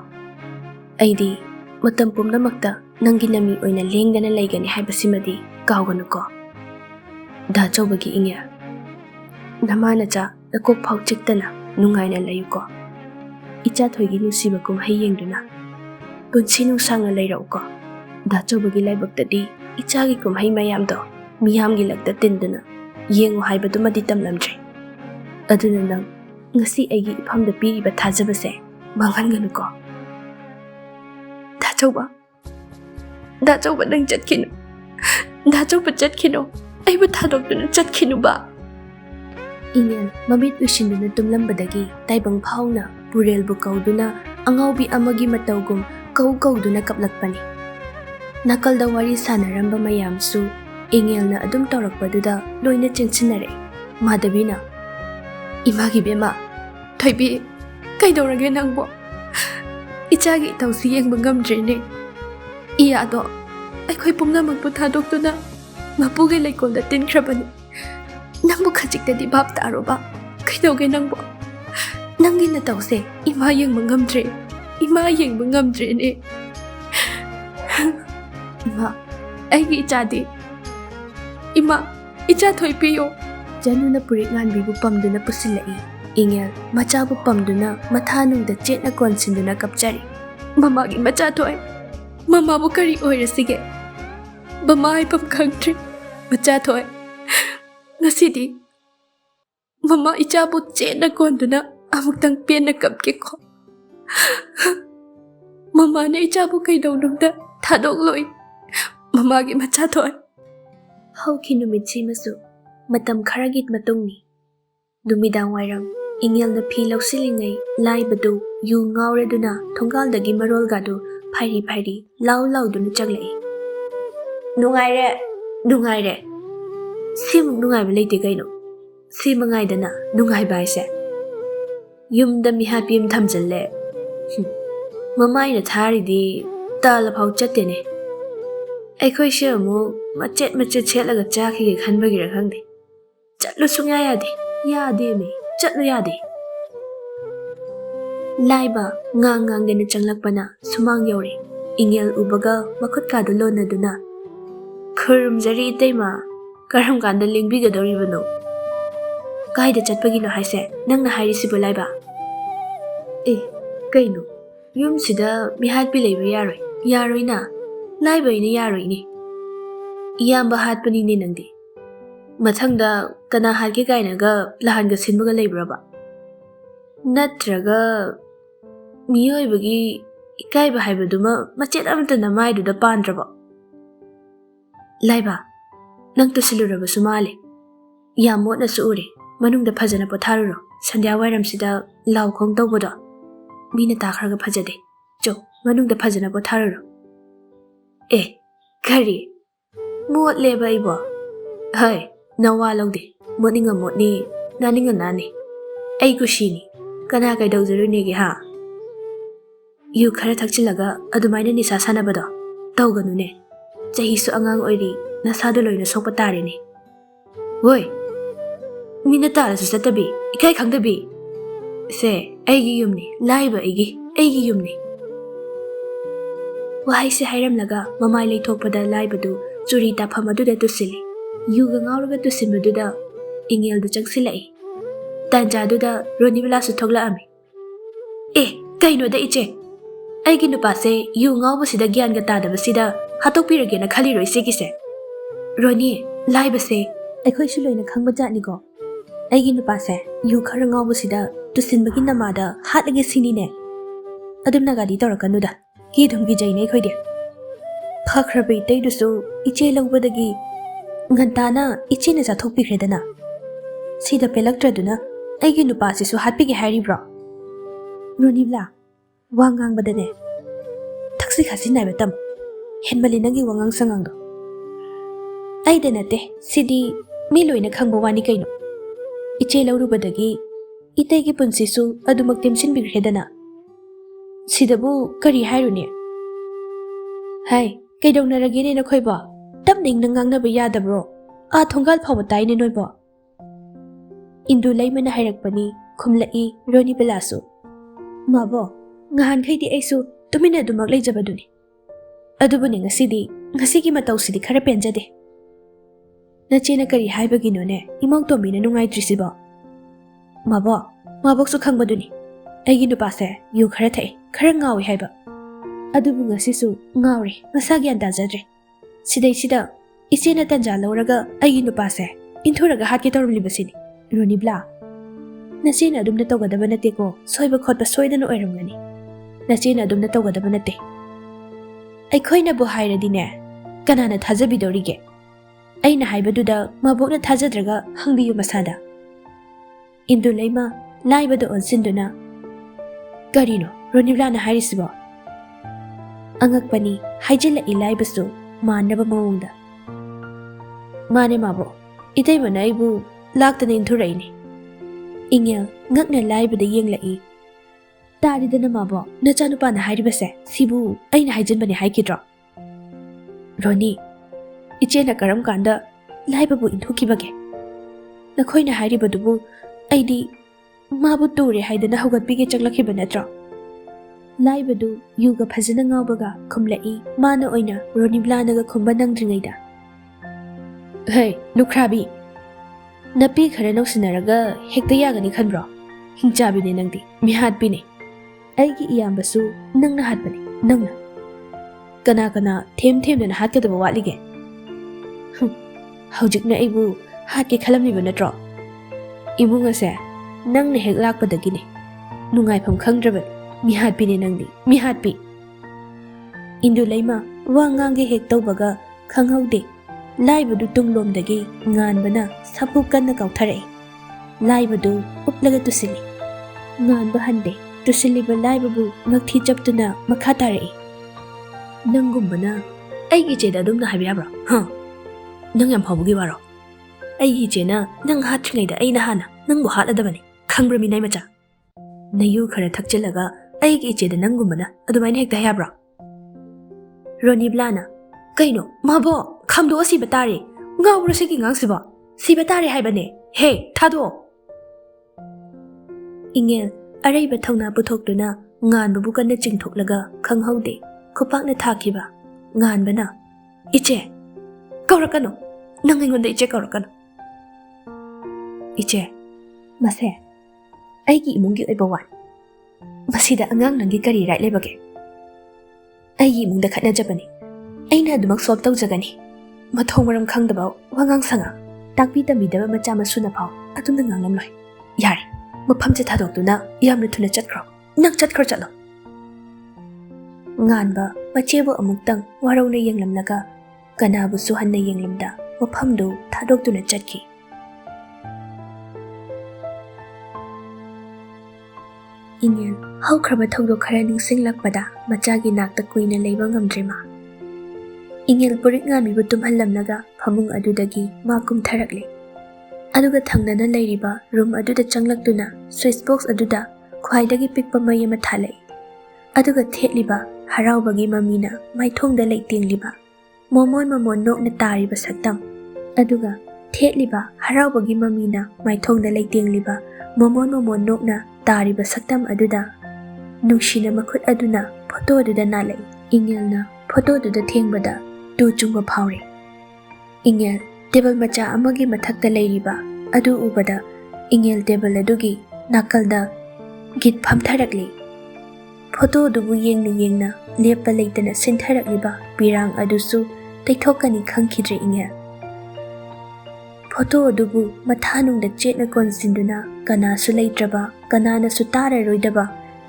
Aidi matam pumnamakta nangi nami oina lengdana leigani haibasimadi kawganuko. Dachawbagi Ingel namanacha nakok phau chiktana nungaina layuko. Icha thoigi nusiba kumhai yengduna punsi nungsangna leirauko. Dachawbagi laibaktadi ichagi kumhai mayamdo miyamgi lakta tinduna yengo haibadumadi tamlamdre. Aduna nang ngasi aigi iphamda piriba thajabase manghanganuko. Dachawba nang chatkinu. Dachawba chatkinu. Aiba thadokduna chatkinu ba. Ingel mamit usinduna tumlambadagi taibang phawna Burelbu kauduna angawbi amagi matawgum kauduna kaplakpani. Nakalda wari sanaramba mayamsu Ingelna adum tawrakpaduda loina chengsinare. Madabina imagi bema thoibi kaidorage nangbo ichagi tawsi yengba ngamdrene iyado aikhoi pumnamakpu thadokduna mapuge leikolda tinkrabani. Nangbu khajiktadi bab taroba kaidoge nangbo nangi na tawse ima yengba ngamdrene. Ima aigi ichadi Ima icha thoipiyo. Januna purik nganbibu pamduna pusilai. Ingel machabu pamduna mathanungda chetna konsinduna kapchari. Mamagi macha thoi mamabu kari oirasige bama haipam khangdre macha thoi ngasidi mama ichabu chetna konduna amuktang penna kapkeko. Mama ne ichabu kaidonungda thadokloi mamagi macha thoi. Hauki numitsi matam kharagit matungni dumidang wairam Ingelna phi lausilingai laibadu yu ngaureduna thongaldagi marolgadu phairi lauduna chaglai. Nungaire simuk nungaiba leite kaino simangaidana nungaiba aise yumda mihapim thamjalle mamaina tharidi tala phau chattene. Aikhoi se amu machet chetlaga chakhige khanbagira khangde chatlu sungya yade me chatlu yade. Laiba ngang dena changlakpana sumang yore. Ingel ubaga makhut kadu lonaduna khurumjari teima karam kanda lingbigadoribano kaida chatpagino haise nangna hairisibu laiba. Kaino yumsida mihatpi leiba yaroina laiba ina yaroine iyamba hatpanine nangdi mathangda kana hatge kainaga lahanga sinbaga leibraba natraga miyoibagi ikaiba haibaduma machet amta namaiduda pandraba. Laiba nang tusiluraba sumale yamotna suure manungda phajana potharuro sandya wairamsida law khong tawbodo mina takhraga phajade cho manungda phajana potharuro. Kari mot leba ibo hai nawa lawde moninga motni naninga nani ai kushini kana kai dawjarunege ha yu khara thakchilaga adumaina nisa sanabado tawganune chahi su angang oiri nasadu loina sokpa tarene. Woi mina tara su satabi ikai khangdabi se aigi yumni laiba aigi yumni ꯋꯥꯍꯩꯁꯦ ꯍꯥꯏꯔꯝꯂꯒ ꯃꯃꯥꯏ ꯂꯩꯊꯣꯛꯄꯗ ꯂꯥꯏꯕꯗꯨ ꯆꯨꯔꯤ ꯇꯥꯐꯝ ꯑꯗꯨꯗ ꯇꯨꯁꯤꯜꯂꯤ꯫ ꯌꯨꯒ ꯉꯥꯎꯔꯒ ꯇꯨꯁꯤꯟꯕꯗꯨꯗ ꯏꯉꯦꯜꯗꯨ ꯆꯪꯁꯤꯜꯂꯛꯏ꯫ ꯇꯥꯟꯖꯥꯗꯨꯗ ꯔꯣꯅꯤꯕꯂꯥꯁꯨ ꯊꯣꯛꯂꯛꯑꯝꯃꯤ꯫ "ꯑꯦ, ꯀꯩꯅꯣꯗ ꯏꯆꯦ? ꯑꯩꯒꯤ ꯅꯨꯄꯥꯁꯦ U ꯉꯥꯎꯕꯁꯤꯗ ꯒ꯭ꯌꯥꯟꯒ ꯇꯥꯗꯕꯁꯤꯗ ꯍꯥꯠꯇꯣꯛꯄꯤꯔꯒꯦꯅ ꯈꯜꯂꯤꯔꯣ ꯏꯆꯦꯒꯤꯁꯦ?" "ꯔꯣꯅꯤ, ꯂꯥꯏꯕꯁꯦ ꯑꯩꯈꯣꯏꯁꯨ ꯂꯣꯏꯅ ꯈꯪꯕ ꯖꯥꯠꯅꯤꯀꯣ꯫ ꯑꯩꯒꯤ ꯅꯨꯄꯥꯁꯦ ꯌꯨ ꯈꯔ ꯉꯥꯎꯕꯁꯤda ꯇꯨꯁꯤꯟꯕꯒꯤ ꯅꯃꯥꯗ ꯍꯥꯠꯂꯒꯦ ꯁꯤꯅꯤꯅꯦ꯫ ꯑꯗꯨꯝ ꯅꯥꯒꯥꯗꯤ ꯇꯧꯔꯛꯀꯅꯨꯗ, ꯀꯤꯗꯨꯝ ꯀꯤꯖꯩꯅꯦ ꯑꯩꯈꯣꯏꯗꯤ꯫ ꯐꯈ꯭ꯔꯕ ꯏꯇꯩꯗꯨꯁꯨ ꯏꯆꯦ ꯂꯧꯕꯗꯒꯤ ꯉꯟꯇꯥꯅ ꯏꯆꯦꯅ ꯆꯥꯊꯣꯛꯄꯤꯈ꯭ꯔꯦꯗꯅ꯫ ꯁꯤꯗ ꯄꯦꯜꯂꯛꯇ꯭ꯔꯗꯨꯅ ꯑꯩꯒꯤ ꯅꯨꯄꯥꯁꯤꯁꯨ ꯍꯥꯠꯄꯤꯒꯦ ꯍꯥꯏꯔꯤꯕ꯭ꯔꯣ?" "ꯔꯣꯅꯤꯕꯂꯥ, ꯋꯥ ꯉꯥꯡꯕꯗꯅꯦ ꯊꯛꯁꯤ ꯈꯥꯁꯤ ꯅꯥꯏꯕ ꯇꯝꯃꯨ꯫ ꯍꯦꯟꯃꯜꯂꯤ ꯅꯪꯒꯤ ꯋꯥꯉꯥꯡ ꯁꯉꯥꯡꯗꯣ꯫ ꯑꯩꯗ ꯅꯠꯇꯦ, ꯁꯤꯗꯤ ꯃꯤ ꯂꯣꯏꯅ ꯈꯪꯕ ꯋꯥꯅꯤ ꯀꯩꯅꯣ꯫ ꯏꯆꯦ ꯂꯧꯔꯨꯕꯗꯒꯤ ꯏꯇꯩꯒꯤ ꯄꯨꯟꯁꯤꯁꯨ ꯑꯗꯨꯃꯛ ꯇꯦꯝꯁꯤꯟꯕꯤꯈ꯭ꯔꯦꯗꯅ꯫ ꯁꯤꯗꯕꯨ ꯀꯔꯤ ꯍꯥꯏꯔꯨꯅꯤ?" "ꯍꯥꯏ, ꯀꯩꯗꯧꯅꯔꯒꯦꯅꯦ ꯅꯈꯣꯏꯕꯣ? ꯇꯞꯅ ꯏꯪꯅ ꯉꯥꯡꯅꯕ ꯌꯥꯗꯕ꯭ꯔꯣ? ꯊꯣꯡꯒꯥꯜ ꯐꯥꯎꯕ ꯇꯥꯏꯅꯦ ꯅꯣꯏꯕꯣ." ꯏꯟꯗꯨ ꯂꯩꯃꯅ ꯍꯥꯏꯔꯛꯄꯅꯤ ꯈꯨꯝꯂꯛꯏ ꯔꯣꯅꯤꯕꯂꯥꯁꯨ꯫ "ꯃꯥꯕꯣ, ꯉꯍꯥꯟꯈꯩꯗꯤ ꯑꯩꯁꯨ ꯇꯨꯃꯤꯟꯅ ꯑꯗꯨꯃꯛ ꯂꯩꯖꯕꯗꯨꯅꯤ꯫ ꯑꯗꯨꯕꯨꯅꯦ ꯉꯁꯤꯒꯤ ꯃꯇꯧꯁꯤꯗꯤ ꯈꯔ ꯄꯦꯟꯖꯗꯦ꯫ ꯅꯆꯦꯅ ꯀꯔꯤ ꯍꯥꯏꯕꯒꯤꯅꯣꯅꯦ ꯏꯃꯧꯇꯣꯝꯕꯤꯅ ꯅꯨꯡꯉꯥꯏꯇ꯭ꯔꯤꯁꯤꯕꯣ? ꯃꯥꯕꯣ, ꯃꯥꯕꯣꯛꯁꯨ ꯈꯪꯕꯗꯨꯅꯤ ꯑꯩꯒꯤ ꯅꯨꯄꯥꯁꯦ ꯌꯨ ꯈꯔ ꯊꯛꯏ, ꯈꯔ ꯉꯥꯎꯏ ꯍꯥꯏꯕ꯫ ꯑꯗꯨꯕꯨ ꯉꯁꯤꯁꯨ ꯉꯥꯎꯔꯦ, ꯃꯁꯥ ꯒ꯭ꯌꯥꯟ ꯇꯥꯖꯗ꯭ꯔꯦ꯫ ꯁꯤꯗꯩꯁꯤꯗ ꯏꯆꯦꯅ ꯇꯟꯖꯥ ꯂꯧꯔꯒ ꯑꯩꯒꯤ ꯅꯨꯄꯥꯁꯦ ꯏꯟꯊꯨꯔꯒ ꯍꯥꯠꯀꯦ ꯇꯧꯔꯝꯂꯤꯕꯁꯤꯅꯤ꯫ ꯔꯣꯅꯤꯕꯂꯥ, ꯅꯆꯦꯅ ꯑꯗꯨꯝꯅ ꯇꯧꯒꯗꯕ ꯅꯠꯇꯦꯀꯣ꯫ ꯁꯣꯏꯕ ꯈꯣꯠꯄ ꯁꯣꯏꯗꯅ ꯑꯣꯏꯔꯝꯒꯅꯤ꯫ ꯅꯆꯦꯅ ꯑꯗꯨꯝꯅ ꯇꯧꯒꯗꯕ ꯅꯠꯇꯦ꯫ ꯑꯩꯈꯣꯏꯅꯕꯨ ꯍꯥꯏꯔꯗꯤꯅꯦ ꯀꯅꯥꯅ ꯊꯥꯖꯕꯤꯗꯧꯔꯤꯒꯦ? ꯑꯩꯅ ꯍꯥꯏꯕꯗꯨꯗ ꯃꯕꯣꯛꯅ ꯊꯥꯖꯗ꯭ꯔꯒ ꯍꯪꯕꯤꯌꯨ ꯃꯁꯥꯗ." ꯏꯟꯗꯨ ꯂꯩꯃ ꯂꯥꯏꯕꯗ ꯑꯣꯟꯁꯤꯟꯗꯨꯅ, "ꯀꯔꯤꯅꯣ ꯔꯣꯅꯤꯕꯂꯥꯅ ꯍꯥꯏꯔꯤꯁꯤꯕꯣ?" ꯑꯉꯛꯄꯅꯤ ꯍꯥꯏꯖꯤꯜꯂꯛꯏ ꯂꯥꯏꯕꯁꯨ ꯃꯥꯟꯅꯕ ꯃꯑꯣꯡꯗ꯫ "ꯃꯥꯅꯦ ꯃꯥꯕꯣ, ꯏꯇꯩꯃꯅ ꯑꯩꯕꯨ ꯂꯥꯛꯇꯅ ꯏꯟꯊꯨꯔꯛꯏꯅꯤ." ꯏꯉꯦꯜ ꯉꯛꯅ ꯂꯥꯏꯕꯗ ꯌꯦꯡꯂꯛꯏ꯫ "ꯇꯥꯔꯤꯗꯅ ꯃꯥꯕꯣ, ꯅꯆꯥꯅꯨꯄꯥꯅ ꯍꯥꯏꯔꯤꯕꯁꯦ ꯁꯤꯕꯨ ꯑꯩꯅ ꯍꯥꯏꯖꯤꯟꯕꯅꯤ ꯍꯥꯏꯈꯤꯗ꯭ꯔꯣ?" "ꯔꯣꯅꯤ, ꯏꯆꯦꯅ ꯀꯔꯝ ꯀꯥꯟꯗ ꯂꯥꯏꯕꯕꯨ ꯏꯟꯊꯨꯈꯤꯕꯒꯦ? ꯅꯈꯣꯏꯅ ꯍꯥꯏꯔꯤꯕꯗꯨꯕꯨ ꯑꯩꯗꯤ ꯃꯥꯕꯨ ꯇꯨꯔꯦ ꯍꯥꯏꯗꯅ ꯍꯧꯒꯠꯄꯤꯒꯦ ꯆꯪꯂꯛꯈꯤꯕ ꯅꯠꯇ꯭ꯔꯣ?" ꯂꯥꯏꯕꯗꯨ ꯌꯨꯒ ꯐꯖꯅ ꯉꯥꯎꯕꯒ ꯈꯨꯝꯂꯛꯏ ꯃꯥꯅ ꯑꯣꯏꯅ ꯔꯣꯅꯤꯕꯂꯥꯅꯒ ꯈꯨꯝꯕ ꯅꯪꯗ꯭ꯔꯤꯉꯩꯗ꯫ "ꯍꯩ ꯂꯨꯈ꯭ꯔꯥꯕꯤ, ꯅꯄꯤ ꯈꯔ ꯅꯧꯁꯤꯟꯅꯔꯒ ꯍꯦꯛꯇ ꯌꯥꯒꯅꯤ ꯈꯟꯕ꯭ꯔꯣ? ꯍꯤꯡꯆꯥꯕꯤꯅꯦ ꯅꯪꯗꯤ, ꯃꯤꯍꯥꯠꯄꯤꯅꯦ꯫ ꯑꯩꯒꯤ ꯏꯌꯥꯝꯕꯁꯨ ꯅꯪꯅ ꯍꯥꯠꯄꯅꯦ, ꯅꯪꯅ꯫ ꯀꯅꯥ ꯊꯦꯝꯗꯅ ꯍꯥꯠꯀꯗꯕ ꯋꯥꯠꯂꯤꯒꯦ? ꯍꯧꯖꯤꯛꯅ ꯑꯩꯕꯨ ꯍꯥꯠꯀꯦ ꯈꯜꯂꯝꯂꯤꯕ ꯅꯠꯇ꯭ꯔꯣ? ꯏꯃꯨꯡ ꯑꯁꯦ ꯅꯪꯅ ꯍꯦꯛ ꯂꯥꯛꯄꯗꯒꯤꯅꯦ ꯅꯨꯡꯉꯥꯏꯐꯝ ꯈꯪꯗ꯭ꯔꯕꯅꯤ, ꯃꯤꯍꯥꯠꯄꯤꯅꯦ ꯅꯪꯗꯤ, ꯃꯤꯍꯥꯠꯄꯤ." ꯏꯟꯗꯨ ꯂꯩꯃ ꯋꯥ ꯉꯥꯡꯒꯦ ꯍꯦꯛ ꯇꯧꯕꯒ ꯈꯪꯍꯧꯗꯦ ꯂꯥꯏꯕꯗꯨ ꯇꯨꯡꯂꯣꯝꯗꯒꯤ ꯉꯥꯟꯕꯅ ꯁꯥꯐꯨ ꯀꯟꯅ ꯀꯥꯎꯊꯔꯛꯏ꯫ ꯂꯥꯏꯕꯗꯨ ꯎꯞꯂꯒ ꯇꯨꯁꯤꯜꯂꯤ꯫ ꯉꯥꯟꯕ ꯍꯟꯗꯦ ꯇꯨꯁꯤꯜꯂꯤꯕ ꯂꯥꯏꯕꯕꯨ ꯉꯛꯊꯤ ꯆꯞꯇꯨꯅ ꯃꯈꯥ ꯇꯥꯔꯛꯏ꯫ "ꯅꯪꯒꯨꯝꯕꯅ ꯑꯩꯒꯤ ꯏꯆꯦꯗ ꯑꯗꯨꯝꯅ ꯍꯥꯏꯕ ꯌꯥꯕ꯭ꯔꯣ? ꯅꯪ ꯌꯥꯝ ꯐꯥꯎꯕꯒꯤ ꯋꯥꯔꯣ? ꯑꯩꯒꯤ ꯏꯆꯦꯅ ꯅꯪ ꯍꯥꯠꯇ꯭ꯔꯤꯉꯩꯗ ꯑꯩꯅ ꯍꯥꯟꯅ ꯅꯪꯕꯨ ꯍꯥꯠꯂꯗꯕꯅꯤ, ꯈꯪꯕ꯭ꯔ ꯃꯤꯅꯥꯏ ꯃꯆꯥ? ꯅꯌꯨ ꯈꯔ ꯊꯛꯆꯤꯜꯂꯒ ꯑꯩꯒꯤ ꯏꯆꯦꯗ ꯅꯪꯒꯨꯝꯕꯅ ꯑꯗꯨꯃꯥꯏꯅ ꯍꯦꯛꯇ ꯍꯥꯏꯕ꯭ꯔꯣ?" ꯔꯣꯅꯤꯕꯂꯥꯅ, "ꯀꯩꯅꯣ ꯃꯥꯕꯣ, ꯈꯥꯝꯗꯣꯛꯑ ꯁꯤꯕ ꯇꯥꯔꯦ꯫ ꯉꯥꯎꯕ꯭ꯔꯣ ꯁꯤꯒꯤ ꯉꯥꯡꯁꯤꯕꯣ? ꯁꯤꯕ ꯇꯥꯔꯦ ꯍꯥꯏꯕꯅꯦ, ꯍꯦ ꯊꯥꯗꯣꯛꯑꯣ." ꯏꯉꯦꯜ ꯑꯔꯩꯕ ꯊꯧꯅꯥ ꯄꯨꯊꯣꯛꯇꯨꯅ ꯉꯥꯟꯕꯕꯨ ꯀꯟꯅ ꯆꯤꯡꯊꯣꯛꯂꯒ ꯈꯪꯍꯧꯗꯦ ꯈꯨꯄꯥꯛꯅ ꯊꯥꯈꯤꯕ꯫ ꯉꯥꯟꯕꯅ, "ꯏꯆꯦ ꯀꯧꯔꯛꯀꯅꯨ, ꯅꯪ ꯑꯩꯉꯣꯟꯗ ꯏꯆꯦ ꯀꯧꯔꯛꯀꯅꯨ." "ꯏꯆꯦ, ꯃꯁꯦ ꯑꯩꯒꯤ ꯏꯃꯨꯡꯒꯤ ꯑꯣꯏꯕ ꯋꯥꯅꯤ꯫ ꯃꯁꯤꯗ ꯑꯉꯥꯡ ꯅꯪꯒꯤ ꯀꯔꯤ ꯔꯥꯏꯠ ꯂꯩꯕꯒꯦ? ꯑꯩꯒꯤ ꯏꯃꯨꯡꯗ ꯈꯠꯅꯖꯕꯅꯤ, ꯑꯩꯅ ꯑꯗꯨꯃꯛ ꯁꯣꯜꯕ ꯇꯧꯖꯒꯅꯤ꯫ ꯃꯊꯣꯡ ꯃꯔꯝ ꯈꯪꯗꯕ ꯋꯥꯉꯥꯡ ꯁꯉꯥꯡ, ꯇꯥꯛꯄꯤ ꯇꯝꯕꯤꯗꯕ ꯃꯆꯥ ꯃꯁꯨꯅ ꯐꯥꯎ ꯑꯗꯨꯝꯅ ꯉꯥꯡꯂꯝꯂꯣꯏ꯫ ꯌꯥꯔꯦ, ꯃꯐꯝꯁꯦ ꯊꯥꯗꯣꯛꯇꯨꯅ ꯌꯥꯝꯅ ꯊꯨꯅ ꯆꯠꯈ꯭ꯔꯣ, ꯅꯪ ꯆꯠꯈ꯭ꯔꯣ, ꯆꯠꯂꯣ." ꯉꯥꯟꯕ ꯃꯆꯦꯕꯨ ꯑꯃꯨꯛꯇꯪ ꯋꯥꯔꯧꯅ ꯌꯦꯡꯂꯝꯂꯒ ꯀꯅꯥꯕꯨꯁꯨ ꯍꯟꯅ ꯌꯦꯡꯂꯝꯗ ꯃꯐꯝꯗꯨ ꯊꯥꯗꯣꯛꯇꯨꯅ ꯆꯠꯈꯤ꯫ ꯏꯉꯦꯜ ꯍꯧꯈ꯭ꯔꯕ ꯊꯧꯗꯣꯛ ꯈꯔ ꯅꯤꯡꯁꯤꯡꯂꯛꯄꯗ ꯃꯆꯥꯒꯤ ꯅꯥꯛꯇ ꯀꯨꯏꯅ ꯂꯩꯕ ꯉꯝꯗ꯭ꯔꯦ ꯃꯥ꯫ ꯏꯉꯦꯜ ꯄꯨꯔꯤꯛ ꯉꯥꯟꯕꯤꯕꯨ ꯇꯨꯝꯍꯜꯂꯝꯂꯒ ꯐꯃꯨꯡ ꯑꯗꯨꯗꯒꯤ ꯃꯥ ꯀꯨꯝꯊꯔꯛꯂꯦ꯫ ꯑꯗꯨꯒ ꯊꯪꯅꯅ ꯂꯩꯔꯤꯕ ꯔꯨꯝ ꯑꯗꯨꯗ ꯆꯪꯂꯛꯇꯨꯅ ꯁ꯭ꯋꯤꯆ ꯕꯣꯛꯁ ꯑꯗꯨꯗ ꯈ꯭ꯋꯥꯏꯗꯒꯤ ꯄꯤꯛꯄ ꯃꯩ ꯑꯃ ꯊꯥꯜꯂꯛꯏ꯫ ꯑꯗꯨꯒ ꯊꯦꯠꯂꯤꯕ ꯍꯔꯥꯎꯕꯒꯤ ꯃꯃꯤꯅ ꯃꯥꯏꯊꯣꯡꯗ ꯂꯩꯇꯦꯡꯂꯤꯕ ꯃꯣꯃꯣꯟ ꯅꯣꯛꯅ ꯇꯥꯔꯤꯕ ꯁꯛꯇꯝ, ꯑꯗꯨꯒ ꯊꯦꯠꯂꯤꯕ ꯍꯔꯥꯎꯕꯒꯤ ꯃꯃꯤꯅ ꯃꯥꯏꯊꯣꯡꯗ ꯂꯩꯇꯦꯡꯂꯤꯕ ꯃꯣꯃꯣꯟ ꯅꯣꯛꯅ ꯇꯥꯔꯤꯕ ꯁꯛꯇꯝ ꯑꯗꯨꯗ ꯅꯨꯡꯁꯤꯅ ꯃꯈꯨꯠ ꯑꯗꯨꯅ ꯐꯣꯇꯣ ꯑꯗꯨꯗ ꯅꯥꯜꯂꯛꯏ꯫ Ingel photoduda thengbada tu chungba phawre. Ingel table macha amagi mathakta leiriba adu ubada Ingel table adugi nakalda git phamtharakli. Photo dubu yengna lepa leitana sintharakliba pirang adusu taithokani khangkhidre Ingel. Photo dubu mathanungda chetna konsinduna kanasu leitraba kananasu tararoidaba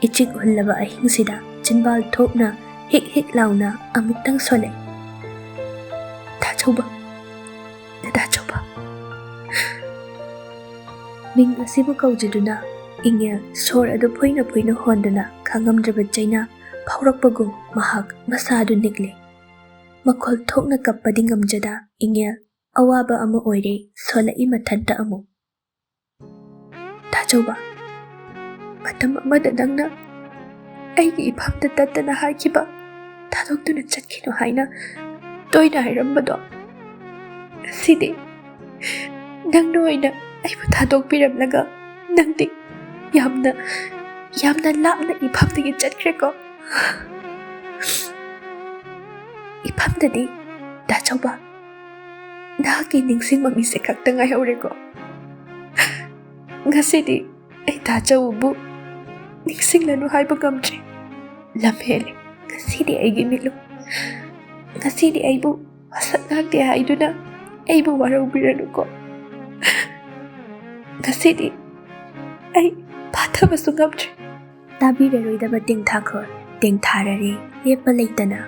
ichik hullaba ahingsida chinbal thokna hik launa amuktang sole. Dachauba. Ming asibu kaujiduna Ingel sor adu phoina honduna khangamdraba chaina phaurakpagum mahak masadu nikle. Makhol thokna kappadi ngamjada Ingel awaba ama oire solai mathanta amu. Dachauba. Matam amada nangna aigi iphamda tattana haikiba thadokduna chatkino haina toina hairambado. Sidi nangna oina aibu thadokpiramlaga nangdi yamna lapna iphamdagi chatkreko. Iphamdadi Dachauba nahaki ningsingma mise khakta ngaihoreko. Ngasidi ai Dachaubu ningsinglanu haiba ngamdre. Lamhele ngasidi aigi milu. Ngasidi aibu wasak ngakde haiduna aibu waraubiranuko. Ngasidi ai pathabasu ngamdre. Tabiraroidaba tengtharare lepa leitana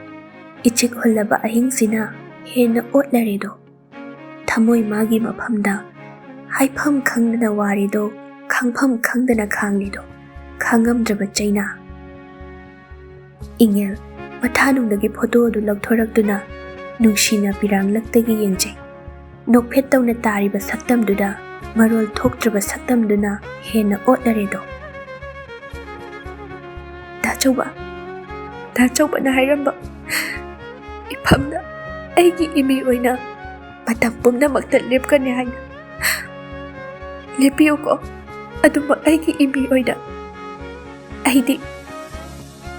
ichik hullaba ahingsina hena otlaredo. Thamoi magi maphamda haifam khangdana warido khangpham khangdana khanglido khangamdraba chaina. Ingel mathanungdagi photo adu lauthoraktuna nungsina piranglaktagi yengjai. Nokphet tawna tariba saktamduda marol thoktraba saktamduna hena otlaredo. Dachauba na hairamba iphamda aigi imi oina matam pumnamakta lepkani haina. Lepiyuko aduma aigi imi oina aidi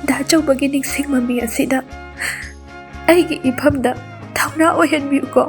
Dachaubagi ningsingmami asida aigi iphamda thawna ohenbiyuko.